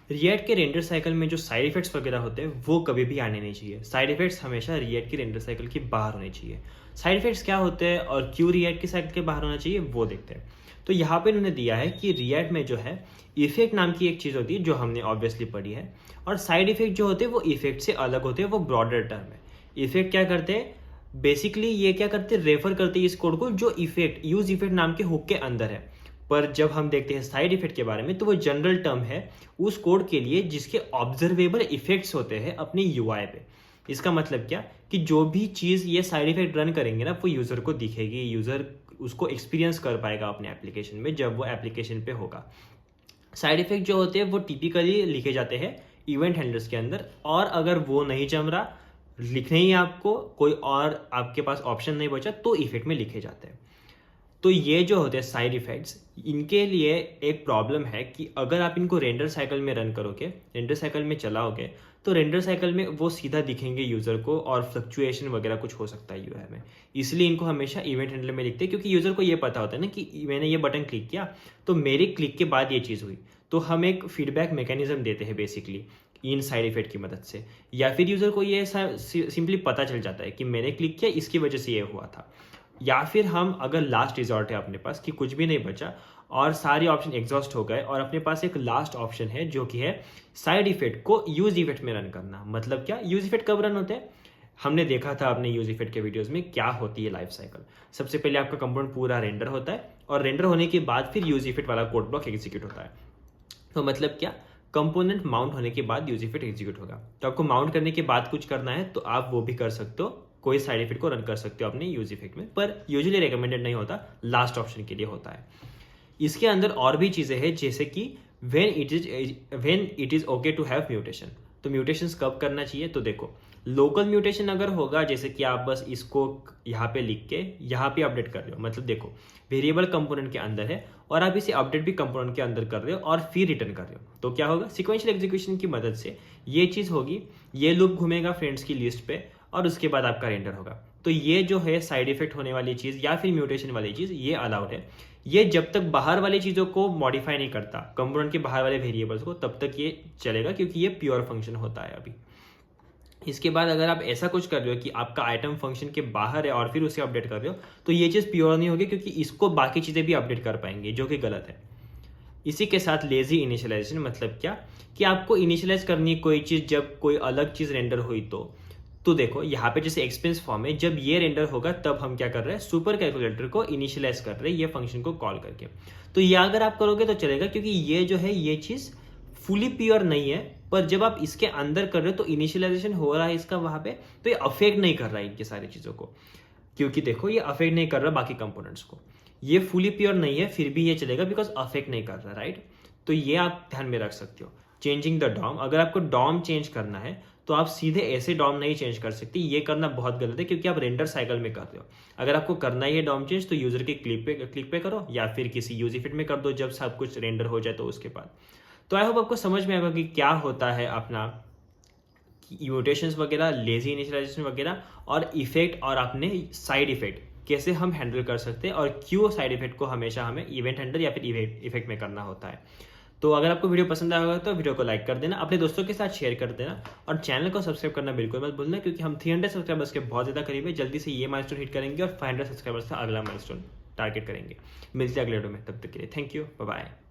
React के render cycle में जो साइड इफेक्ट्स वगैरह होते हैं वो कभी भी आने नहीं चाहिए। साइड इफेक्ट्स हमेशा रिएक्ट के रेंडर साइकिल के बाहर होने चाहिए। साइड इफेक्ट्स क्या होते हैं और क्यों रिएक्ट के साइकिल के बाहर होना चाहिए वो देखते हैं। तो यहाँ पे उन्होंने दिया है कि रिएक्ट में जो है इफेक्ट नाम की एक चीज़ होती है जो हमने ऑब्वियसली पढ़ी है, और साइड इफेक्ट जो होते हैं वो इफेक्ट से अलग होते हैं, वो ब्रॉडर टर्म है। इफेक्ट क्या करते हैं, बेसिकली ये क्या करते हैं, रेफर करते हैं इस कोड को जो इफेक्ट यूज इफेक्ट नाम के हुक के अंदर है। पर जब हम देखते हैं साइड इफेक्ट के बारे में तो वो जनरल टर्म है उस कोड के लिए जिसके ऑब्जर्वेबल इफेक्ट्स होते हैं अपने यूआई पे। इसका मतलब क्या कि जो भी चीज़ ये साइड इफेक्ट रन करेंगे ना वो यूज़र को दिखेगी, यूज़र उसको एक्सपीरियंस कर पाएगा अपने एप्लीकेशन में जब वो एप्लीकेशन पे होगा। साइड इफेक्ट जो होते हैं वो टिपिकली लिखे जाते हैं इवेंट हैंडलर्स के अंदर, और अगर वो नहीं जम रहा, लिखने ही आपको कोई और आपके पास ऑप्शन नहीं बचा तो इफेक्ट में लिखे जाते हैं। तो ये जो होते हैं साइड इफेक्ट्स, इनके लिए एक प्रॉब्लम है कि अगर आप इनको रेंडर साइकिल में रन करोगे, रेंडर साइकिल में चलाओगे, तो रेंडर साइकिल में वो सीधा दिखेंगे यूज़र को और फ्लक्चुएशन वगैरह कुछ हो सकता है यूआई में। इसलिए इनको हमेशा इवेंट हैंडलर में लिखते हैं क्योंकि यूज़र को ये पता होता है ना कि मैंने ये बटन क्लिक किया तो मेरे क्लिक के बाद ये चीज़ हुई, तो हम एक फीडबैक मैकेनिज्म देते हैं बेसिकली इन साइड इफेक्ट की मदद से, या फिर यूज़र को ये सिंपली पता चल जाता है कि मैंने क्लिक किया इसकी वजह से ये हुआ था। या फिर हम अगर लास्ट रिजॉर्ट है अपने पास कि कुछ भी नहीं बचा और सारे ऑप्शन एग्जॉस्ट हो गए और अपने पास एक लास्ट ऑप्शन है जो कि है साइड इफेक्ट को यूज इफेक्ट में रन करना। मतलब क्या, यूज इफेक्ट कब रन होते हैं, हमने देखा था अपने यूज इफेक्ट के वीडियोस में क्या होती है लाइफ साइकिल। सबसे पहले आपका कंपोनेंट पूरा रेंडर होता है और रेंडर होने के बाद फिर यूज इफेक्ट वाला कोड ब्लॉक एग्जीक्यूट होता है। तो मतलब क्या, कंपोनेंट माउंट होने के बाद यूज इफेक्ट एग्जीक्यूट होगा। तो आपको माउंट करने के बाद कुछ करना है तो आप वो भी कर सकते हो, कोई साइड इफेक्ट को रन कर सकते हो अपने यूज इफेक्ट में, पर यूजुअली रिकमेंडेड नहीं होता, लास्ट ऑप्शन के लिए होता है। इसके अंदर और भी चीजें हैं जैसे कि when it is okay to have mutation. तो म्यूटेशंस कब करना चाहिए, तो देखो लोकल म्यूटेशन अगर होगा जैसे कि आप बस इसको यहाँ पे लिख के यहाँ पे अपडेट कर रहे हो, मतलब देखो वेरिएबल कंपोनेंट के अंदर है और आप इसे अपडेट भी कंपोनेंट के अंदर कर रहे हो और फिर रिटर्न कर रहे हो, तो क्या होगा, सिक्वेंशियल एग्जीक्यूशन की मदद से ये चीज़ होगी, ये लूप घूमेगा फ्रेंड्स की लिस्ट पे और उसके बाद आपका रेंडर होगा। तो ये जो है साइड इफेक्ट होने वाली चीज़ या फिर म्यूटेशन वाली चीज़ ये अलाउड है। ये जब तक बाहर वाली चीज़ों को मॉडिफाई नहीं करता कंपोनेंट के बाहर वाले वेरिएबल्स को, तब तक ये चलेगा क्योंकि ये प्योर फंक्शन होता है अभी। इसके बाद अगर आप ऐसा कुछ कर रहे हो कि आपका आइटम फंक्शन के बाहर है और फिर उसे अपडेट कर रहे हो तो ये चीज़ प्योर नहीं होगी क्योंकि इसको बाकी चीज़ें भी अपडेट कर पाएंगे, जो कि गलत है। इसी के साथ लेजी इनिशियलाइजेशन, मतलब क्या कि आपको इनिशियलाइज करनी कोई चीज़ जब कोई अलग चीज़ रेंडर हुई तो देखो यहाँ पे जैसे एक्सपेंस फॉर्म है, जब ये रेंडर होगा तब हम क्या कर रहे हैं, सुपर कैलकुलेटर को इनिशियलाइज कर रहे हैं ये फंक्शन को कॉल करके। तो ये अगर आप करोगे तो चलेगा क्योंकि ये जो है ये चीज़ फुली प्योर नहीं है, पर जब आप इसके अंदर कर रहे हो तो इनिशियलाइजेशन हो रहा है इसका वहाँ पे, तो ये अफेक्ट नहीं कर रहा है इनकी सारी चीज़ों को, क्योंकि देखो ये अफेक्ट नहीं कर रहा बाकी कंपोनेंट्स को। ये फुली प्योर नहीं है फिर भी ये चलेगा बिकॉज अफेक्ट नहीं कर रहा, राइट। तो ये आप ध्यान में रख सकते हो। चेंजिंग द डॉम, अगर आपको डॉम चेंज करना है तो आप सीधे ऐसे डॉम नहीं चेंज कर सकते, ये करना बहुत गलत है क्योंकि आप रेंडर साइकिल में कर रहे हो। अगर आपको करना ही है डॉम चेंज तो यूजर के क्लिक पे करो या फिर किसी यूज इफेक्ट में कर दो जब सब कुछ रेंडर हो जाए तो उसके बाद। तो आई होप आपको समझ में आएगा कि क्या होता है अपना म्यूटेशंस वगैरह, लेजी इनिशियलाइजेशन वगैरह और इफेक्ट, और अपने साइड इफेक्ट कैसे हम हैंडल कर सकते हैं और क्यों साइड इफेक्ट को हमेशा हमें इवेंट हैंडल या फिर इफेक्ट में करना होता है। तो अगर आपको वीडियो पसंद आया होगा तो वीडियो को लाइक कर देना, अपने दोस्तों के साथ शेयर कर देना और चैनल को सब्सक्राइब करना बिल्कुल मत भूलना क्योंकि हम 300 सब्सक्राइबर्स के बहुत ज़्यादा करीब है। जल्दी से ये माइलस्टोन हिट करेंगे और 500 सब्सक्राइबर्स का अगला माइलस्टोन टारगेट करेंगे। मिलते हैं अगले वीडियो में, तब तक के लिए थैंक यू, बाय बाय।